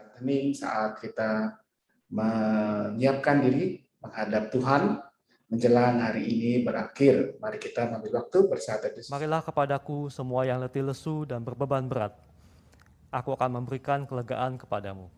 saat hening, saat kita menyiapkan diri menghadap Tuhan menjelang hari ini berakhir. Mari kita mengambil waktu bersatu. Marilah kepadaku semua yang letih lesu dan berbeban berat. Aku akan memberikan kelegaan kepadamu.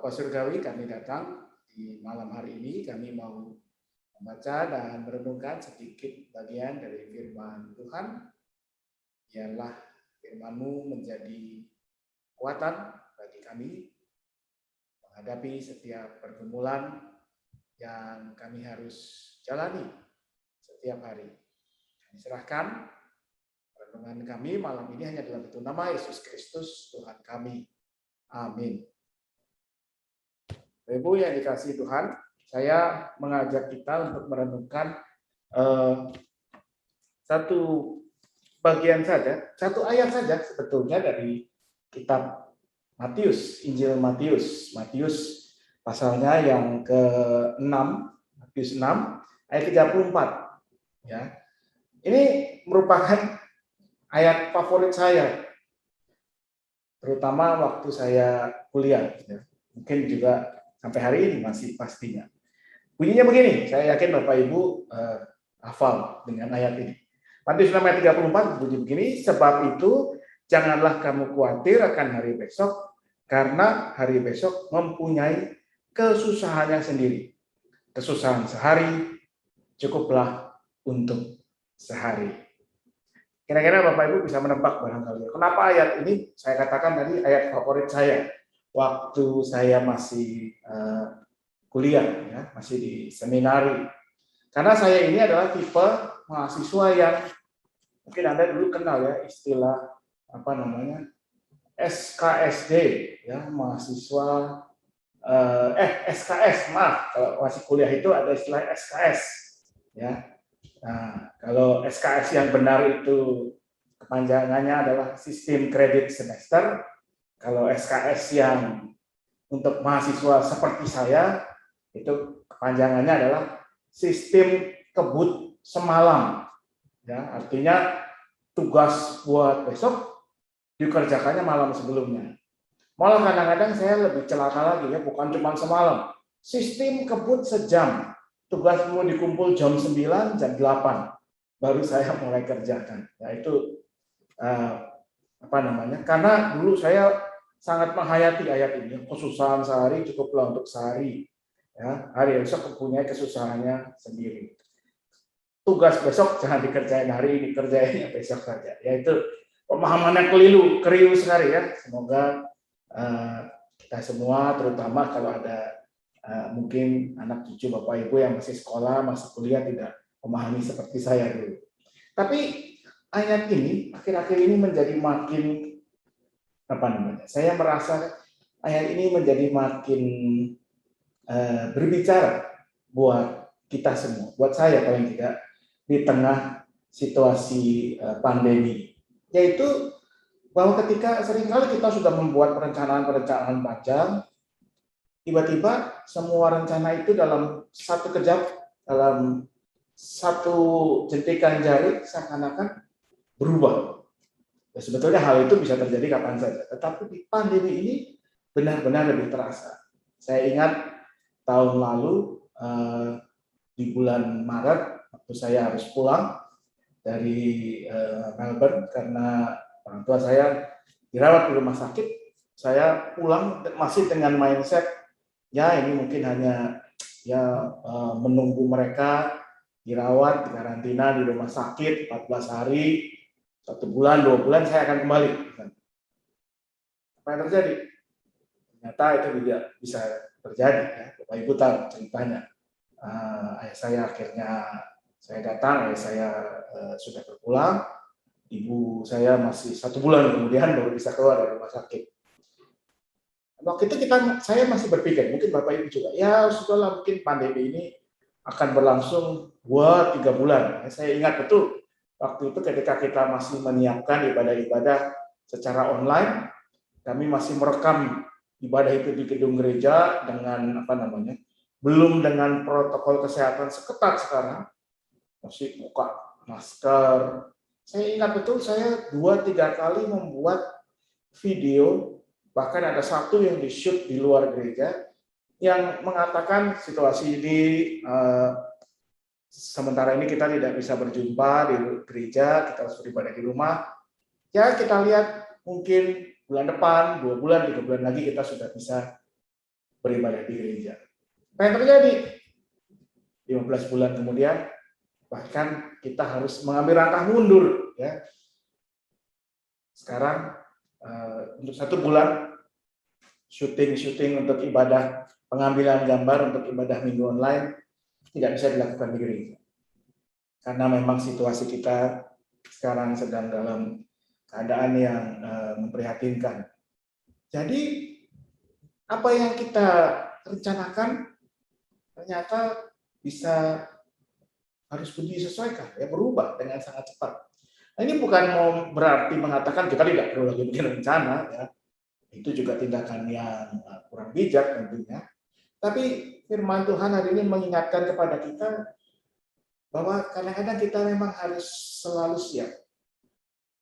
Bapak Surgawi, kami datang di malam hari ini, kami mau membaca dan merenungkan sedikit bagian dari firman Tuhan. Biarlah firman-Mu menjadi kekuatan bagi kami menghadapi setiap pergumulan yang kami harus jalani setiap hari. Kami serahkan renungan kami malam ini hanya dalam itu nama Yesus Kristus Tuhan kami. Amin. Ibu yang dikasihi Tuhan, saya mengajak kita untuk merenungkan satu bagian saja, satu ayat saja sebetulnya dari kitab Matius, Injil Matius. Matius pasalnya yang ke-6, Matius 6 ayat 34. Ya. Ini merupakan ayat favorit saya, terutama waktu saya kuliah. Ya. Mungkin juga sampai hari ini masih pastinya. Bunyinya begini, saya yakin Bapak Ibu hafal dengan ayat ini. Matius 6 ayat 34 bunyi begini, sebab itu janganlah kamu khawatir akan hari besok, karena hari besok mempunyai kesusahannya sendiri. Kesusahan sehari cukuplah untuk sehari. Kira-kira Bapak Ibu bisa menebak barangkali. Kenapa ayat ini saya katakan tadi ayat favorit saya waktu saya masih kuliah, ya, masih di seminari. Karena saya ini adalah tipe mahasiswa yang mungkin Anda dulu kenal ya istilah apa namanya SKSD, ya, mahasiswa SKS, maaf, kalau masih kuliah itu ada istilah SKS, ya. Nah, kalau SKS yang benar itu kepanjangannya adalah sistem kredit semester. Kalau SKS yang untuk mahasiswa seperti saya itu kepanjangannya adalah sistem kebut semalam. Ya, artinya tugas buat besok dikerjakannya malam sebelumnya. Malah kadang-kadang saya lebih celaka lagi ya, bukan cuma semalam. Sistem kebut sejam. Tugasmu dikumpul jam 9, jam 8 baru saya mulai kerjakan. Ya itu apa namanya? Karena dulu saya sangat menghayati ayat ini. Kesusahan sehari cukuplah untuk sehari. Ya, hari esok mempunyai kesusahannya sendiri. Tugas besok jangan dikerjain hari ini, kerjainnya besok saja. Yaitu pemahamannya keliru sekali ya. Semoga kita semua, terutama kalau ada mungkin anak cucu bapak ibu yang masih sekolah, masih kuliah tidak memahami seperti saya dulu. Tapi ayat ini akhir-akhir ini menjadi makin apa namanya? Saya merasa ayat ini menjadi makin berbicara buat kita semua, buat saya paling tidak di tengah situasi pandemi, yaitu bahwa ketika seringkali kita sudah membuat perencanaan panjang, tiba-tiba semua rencana itu dalam satu kejap, dalam satu jentikan jari seakan-akan berubah. Ya, sebetulnya hal itu bisa terjadi kapan saja, tetapi di pandemi ini benar-benar lebih terasa. Saya ingat tahun lalu di bulan Maret waktu saya harus pulang dari Melbourne karena orang tua saya dirawat di rumah sakit, saya pulang masih dengan mindset ya ini mungkin hanya ya menunggu mereka dirawat, karantina di rumah sakit 14 hari, 1 bulan, 2 bulan saya akan kembali. Apa yang terjadi? Ternyata itu tidak bisa terjadi. Ya. Bapak Ibu tahu ceritanya. Ayah saya akhirnya saya datang, ayah saya sudah berpulang, ibu saya masih 1 bulan kemudian baru bisa keluar dari rumah sakit. Waktu itu saya masih berpikir, mungkin Bapak Ibu juga, ya sudahlah mungkin pandemi ini akan berlangsung 2-3 bulan. Saya ingat betul waktu itu ketika kita masih menyiapkan ibadah-ibadah secara online, kami masih merekam ibadah itu di gedung gereja dengan apa namanya, belum dengan protokol kesehatan seketat sekarang, masih buka masker. Saya ingat betul saya 2-3 kali membuat video, bahkan ada satu yang di-shoot di luar gereja yang mengatakan situasi ini sementara ini kita tidak bisa berjumpa di gereja, kita harus beribadah di rumah. Ya kita lihat mungkin bulan depan, 2 bulan, 3 bulan lagi kita sudah bisa beribadah di gereja. Apa yang terjadi? 15 bulan kemudian, bahkan kita harus mengambil langkah mundur. Ya. Sekarang untuk 1 bulan syuting untuk ibadah pengambilan gambar untuk ibadah minggu online tidak bisa dilakukan di gereja karena memang situasi kita sekarang sedang dalam keadaan yang memprihatinkan. Jadi apa yang kita rencanakan ternyata bisa harus disesuaikan, ya berubah dengan sangat cepat. Nah, ini bukan mau berarti mengatakan kita tidak perlu lagi bikin rencana, ya. Itu juga tindakan yang kurang bijak tentunya. Tapi firman Tuhan hari ini mengingatkan kepada kita bahwa kadang-kadang kita memang harus selalu siap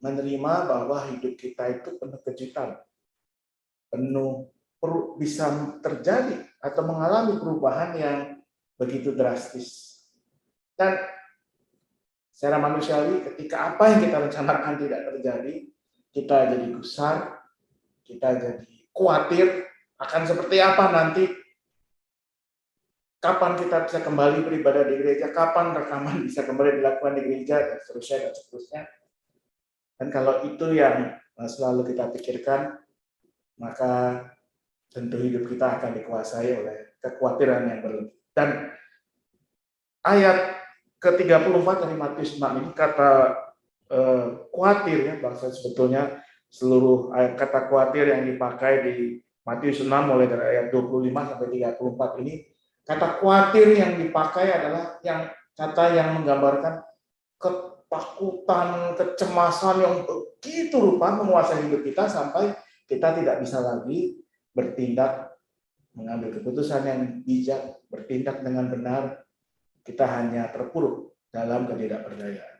menerima bahwa hidup kita itu penuh kejutan, penuh bisa terjadi atau mengalami perubahan yang begitu drastis. Dan secara manusiawi ketika apa yang kita rencanakan tidak terjadi, kita jadi gusar, kita jadi khawatir akan seperti apa nanti, kapan kita bisa kembali beribadah di gereja, kapan rekaman bisa kembali dilakukan di gereja, dan seterusnya. Dan kalau itu yang selalu kita pikirkan, maka tentu hidup kita akan dikuasai oleh kekhawatiran yang berlebih. Dan ayat ke-34 dari Matius 6 ini kata khawatir, ya, bahasa sebetulnya seluruh ayat kata khawatir yang dipakai di Matius 6 mulai dari ayat 25 sampai 34 ini, kata khawatir yang dipakai adalah yang kata yang menggambarkan ketakutan, kecemasan yang begitu rupa menguasai hidup kita sampai kita tidak bisa lagi bertindak, mengambil keputusan yang bijak, bertindak dengan benar. Kita hanya terpuruk dalam ketidakberdayaan.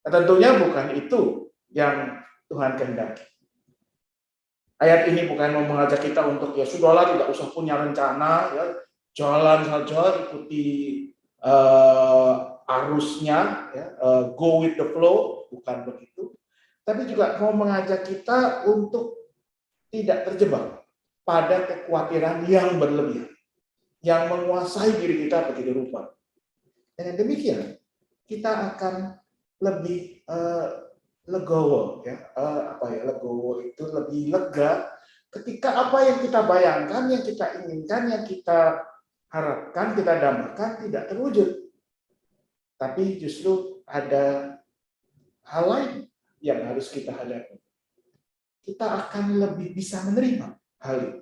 Nah, tentunya bukan itu yang Tuhan kehendaki. Ayat ini bukan mau mengajak kita untuk ya sudahlah tidak usah punya rencana, ya jalan saja ikuti arusnya, ya, go with the flow, bukan begitu. Tapi juga mau mengajak kita untuk tidak terjebak pada kekhawatiran yang berlebihan, yang menguasai diri kita begitu rupa. Dengan demikian, kita akan lebih legowo, ya, legowo itu lebih lega ketika apa yang kita bayangkan, yang kita inginkan, yang kita harapkan, kita dambakan tidak terwujud. Tapi justru ada hal lain yang harus kita hadapi. Kita akan lebih bisa menerima hal itu.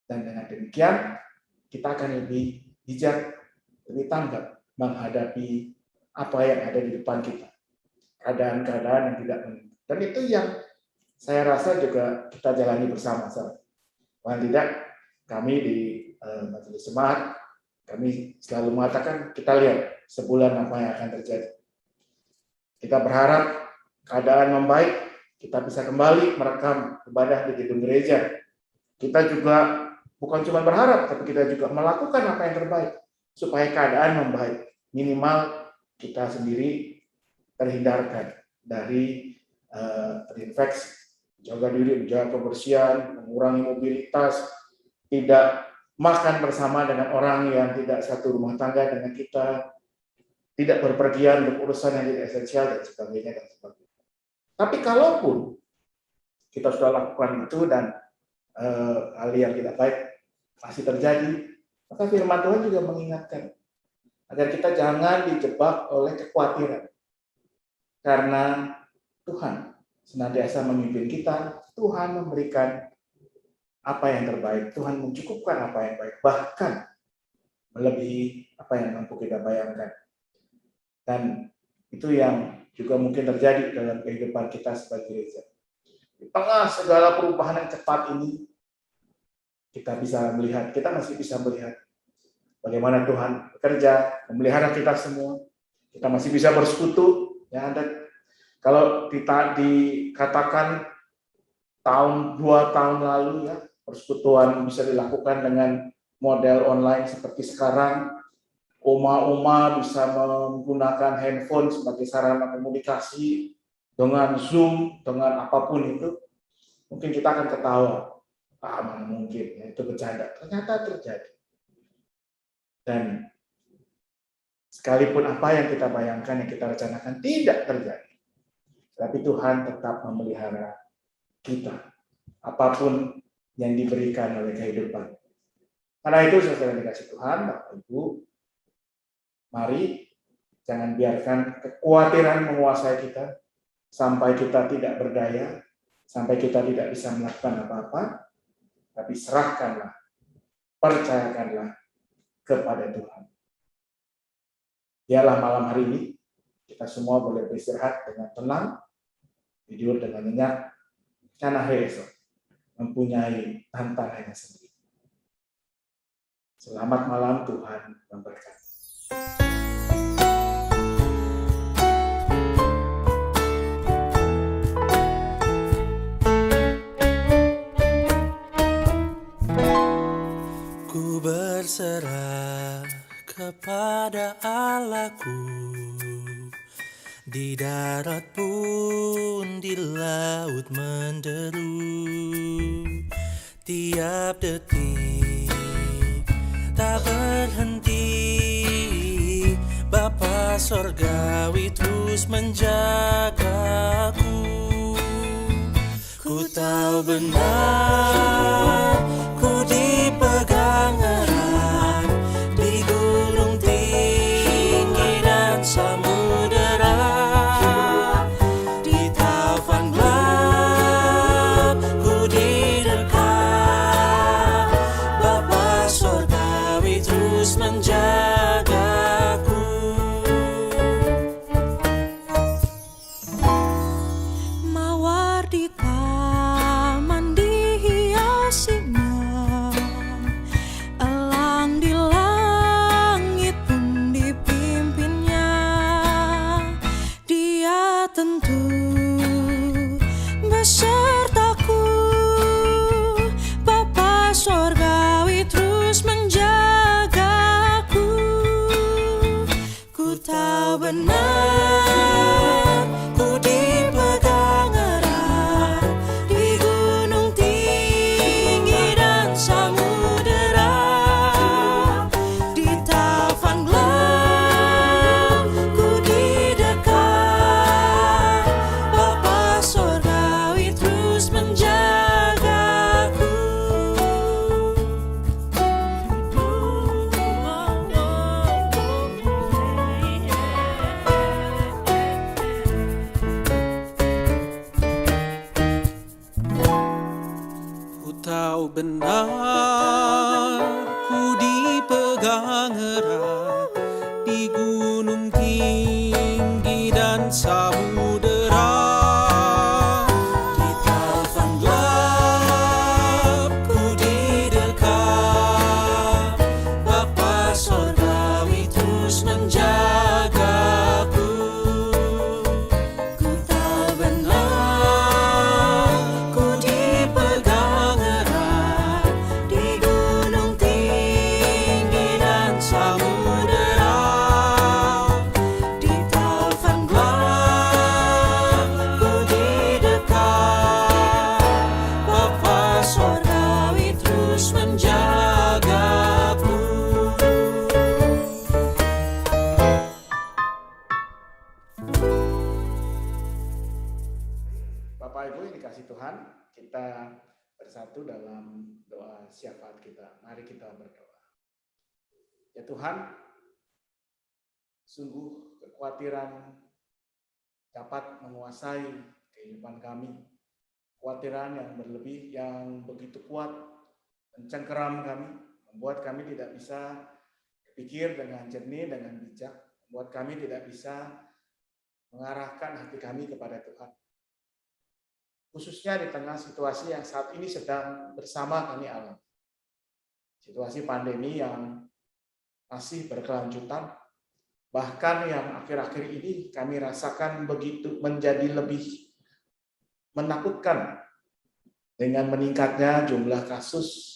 Dan dengan demikian, kita akan lebih bijak, lebih tanggap menghadapi apa yang ada di depan kita. Keadaan-keadaan yang tidak menentu. Dan itu yang saya rasa juga kita jalani bersama-sama. Paling tidak, kami di Majelis Jemaat, kami selalu mengatakan, kita lihat sebulan apa yang akan terjadi. Kita berharap keadaan membaik, kita bisa kembali merekam ibadah di gedung gereja. Kita juga bukan cuma berharap, tapi kita juga melakukan apa yang terbaik supaya keadaan membaik. Minimal kita sendiri terhindarkan dari terinfeksi, jaga diri, menjaga kebersihan, mengurangi mobilitas, tidak makan bersama dengan orang yang tidak satu rumah tangga dengan kita, tidak berpergian untuk urusan yang tidak esensial dan sebagainya dan sebagainya. Tapi kalaupun kita sudah lakukan itu dan hal yang tidak baik masih terjadi, maka firman Tuhan juga mengingatkan agar kita jangan dijebak oleh kekhawatiran. Karena Tuhan senantiasa memimpin kita, Tuhan memberikan apa yang terbaik, Tuhan mencukupkan apa yang baik, bahkan melebihi apa yang mampu kita bayangkan. Dan itu yang juga mungkin terjadi dalam kehidupan kita sebagai gereja. Di tengah segala perubahan yang cepat ini, kita masih bisa melihat bagaimana Tuhan bekerja, memelihara kita semua. Kita masih bisa bersekutu. Ya, kalau kita dikatakan tahun 2 tahun lalu, ya, persekutuan bisa dilakukan dengan model online seperti sekarang. Oma-oma bisa menggunakan handphone sebagai sarana komunikasi dengan Zoom, dengan apapun itu. Mungkin kita akan ketawa, mana mungkin, ya, itu bercanda. Ternyata terjadi. Dan sekalipun apa yang kita bayangkan, yang kita rencanakan tidak terjadi, tapi Tuhan tetap memelihara kita, apapun yang diberikan oleh kehidupan. Karena itu, saudara dikasih Tuhan, Bapak Ibu, mari jangan biarkan kekhawatiran menguasai kita sampai kita tidak berdaya, sampai kita tidak bisa melakukan apa-apa, tapi serahkanlah, percayakanlah kepada Tuhan. Biarlah malam hari ini kita semua boleh beristirahat dengan tenang, tidur dengan nyenyak, karena hari esok mempunyai tantangannya sendiri. Selamat malam, Tuhan memberkati. Ku berserah kepada Allahku, di darat pun di laut menderu, tiap detik tak berhenti. Bapa Sorgawi terus menjagaku. Ku tahu benar, ku dipegang erat di gunung tinggi dan samudera, di taufan gelap ku didekat. Bapa Sorgawi terus menjaga. tahu benar ku dipegang erat di gunung tinggi dan samudera. Di taufan gelap ku didekat, Bapa Sorgawi terus menjagaku. Ku tahu benar ku dipegang erat di gunung tinggi dan samudera. Di taufan gelap ku didekat, Bapa Sorgawi terus menjagaku. Bapak Ibu yang dikasih Tuhan, kita bersatu dalam doa syafaat kita. Mari kita berdoa. Ya Tuhan, sungguh kekhawatiran dapat menguasai kehidupan kami. Kekhawatiran yang berlebih, yang begitu kuat, mencengkeram kami, membuat kami tidak bisa berpikir dengan jernih, dengan bijak, membuat kami tidak bisa mengarahkan hati kami kepada Tuhan. Khususnya di tengah situasi yang saat ini sedang bersama kami alami. Situasi pandemi yang masih berkelanjutan, bahkan yang akhir-akhir ini kami rasakan begitu menjadi lebih menakutkan dengan meningkatnya jumlah kasus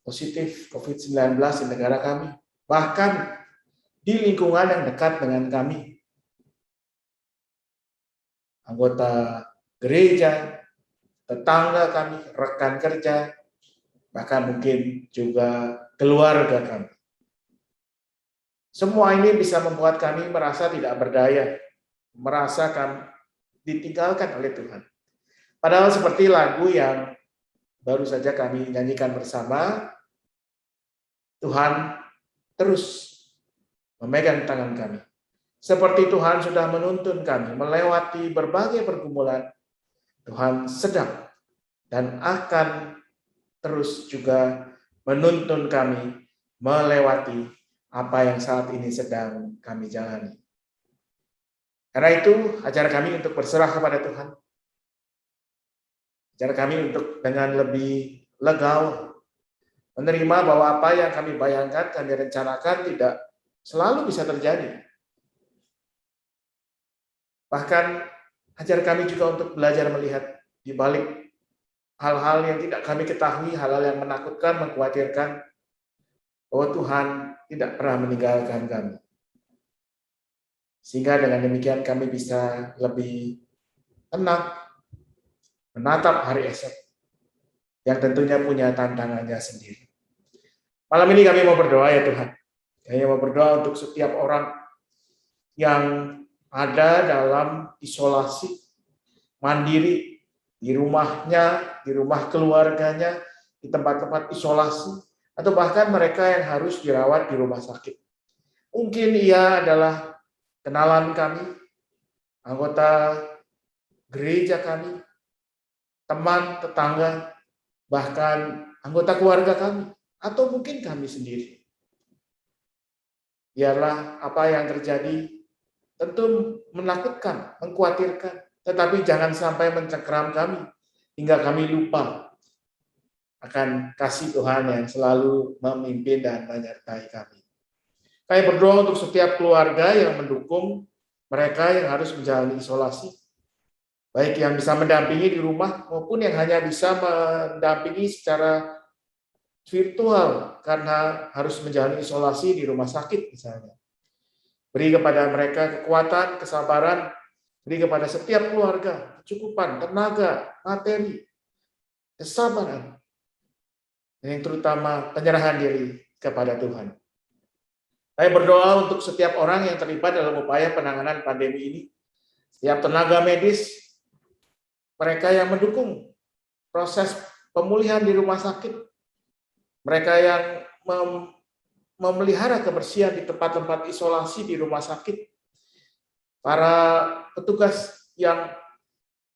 positif COVID-19 di negara kami, bahkan di lingkungan yang dekat dengan kami. Anggota gereja, tetangga kami, rekan kerja, bahkan mungkin juga keluarga kami. Semua ini bisa membuat kami merasa tidak berdaya, merasa kami ditinggalkan oleh Tuhan. Padahal seperti lagu yang baru saja kami nyanyikan bersama, Tuhan terus memegang tangan kami. Seperti Tuhan sudah menuntun kami melewati berbagai pergumulan, Tuhan sedang dan akan terus juga menuntun kami melewati apa yang saat ini sedang kami jalani. Karena itu, ajar kami untuk berserah kepada Tuhan. Ajar kami untuk dengan lebih legawa menerima bahwa apa yang kami bayangkan, kami rencanakan tidak selalu bisa terjadi. Bahkan ajar kami juga untuk belajar melihat di balik hal-hal yang tidak kami ketahui, hal-hal yang menakutkan, mengkhawatirkan, bahwa Tuhan tidak pernah meninggalkan kami. Sehingga dengan demikian kami bisa lebih tenang menatap hari esok yang tentunya punya tantangannya sendiri. Malam ini kami mau berdoa ya Tuhan. Kami mau berdoa untuk setiap orang yang ada dalam isolasi mandiri di rumahnya, di rumah keluarganya, di tempat-tempat isolasi, atau bahkan mereka yang harus dirawat di rumah sakit. Mungkin ia adalah kenalan kami, anggota gereja kami, teman, tetangga, bahkan anggota keluarga kami, atau mungkin kami sendiri. Biarlah apa yang terjadi tentu menakutkan, mengkhawatirkan, tetapi jangan sampai mencengkeram kami hingga kami lupa akan kasih Tuhan yang selalu memimpin dan menyertai kami. Kami berdoa untuk setiap keluarga yang mendukung mereka yang harus menjalani isolasi, baik yang bisa mendampingi di rumah maupun yang hanya bisa mendampingi secara virtual karena harus menjalani isolasi di rumah sakit misalnya. Beri kepada mereka kekuatan, kesabaran, beri kepada setiap keluarga kecukupan, tenaga, materi, kesabaran, dan yang terutama penyerahan diri kepada Tuhan. Saya berdoa untuk setiap orang yang terlibat dalam upaya penanganan pandemi ini, setiap tenaga medis, mereka yang mendukung proses pemulihan di rumah sakit, mereka yang memelihara kebersihan di tempat-tempat isolasi di rumah sakit, para petugas yang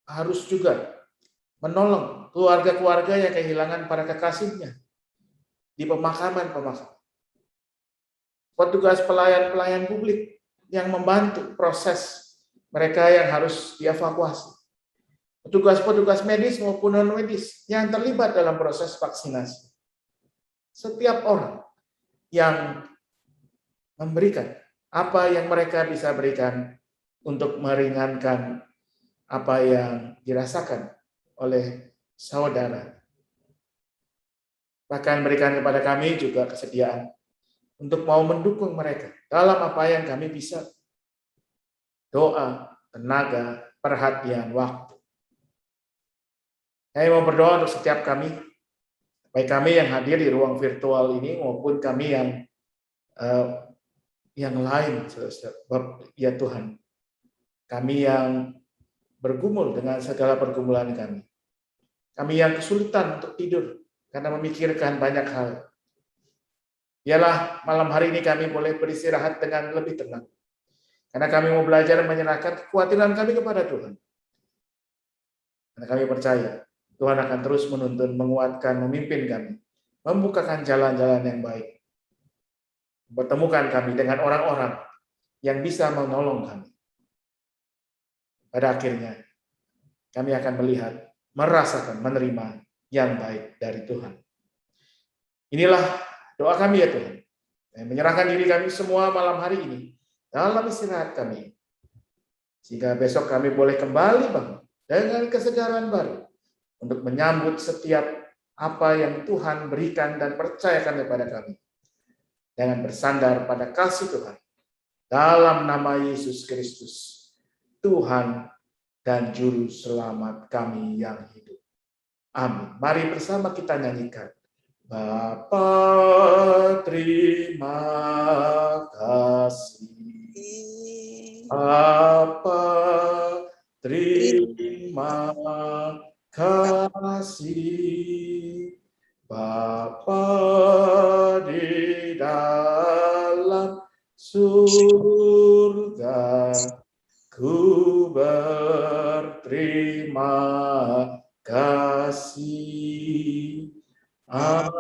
harus juga menolong keluarga-keluarga yang kehilangan para kekasihnya di pemakaman-pemakaman. Petugas pelayan-pelayan publik yang membantu proses mereka yang harus dievakuasi. Petugas-petugas medis maupun non-medis yang terlibat dalam proses vaksinasi. Setiap orang yang memberikan apa yang mereka bisa berikan untuk meringankan apa yang dirasakan oleh saudara. Bahkan berikan kepada kami juga kesediaan untuk mau mendukung mereka dalam apa yang kami bisa. Doa, tenaga, perhatian, waktu. Saya mau berdoa untuk setiap kami, baik kami yang hadir di ruang virtual ini maupun kami yang lain, ya Tuhan. Kami yang bergumul dengan segala pergumulan kami. Kami yang kesulitan untuk tidur karena memikirkan banyak hal. Biarlah malam hari ini kami boleh beristirahat dengan lebih tenang. Karena kami mau belajar menyerahkan kekhawatiran kami kepada Tuhan. Karena kami percaya Tuhan akan terus menuntun, menguatkan, memimpin kami, membukakan jalan-jalan yang baik. Bertemukan kami dengan orang-orang yang bisa menolong kami. Pada akhirnya, kami akan melihat, merasakan, menerima yang baik dari Tuhan. Inilah doa kami ya Tuhan. Dan menyerahkan diri kami semua malam hari ini dalam istirahat kami. Sehingga besok kami boleh kembali bangun dengan kesegaran baru untuk menyambut setiap apa yang Tuhan berikan dan percayakan kepada kami. Dengan bersandar pada kasih Tuhan. Dalam nama Yesus Kristus, Tuhan dan Juru Selamat kami yang hidup. Amin. Mari bersama kita nyanyikan. Bapa terima kasih, Bapa terima kasih, Bapa di dalam surga, ku berterima kasih. Amin.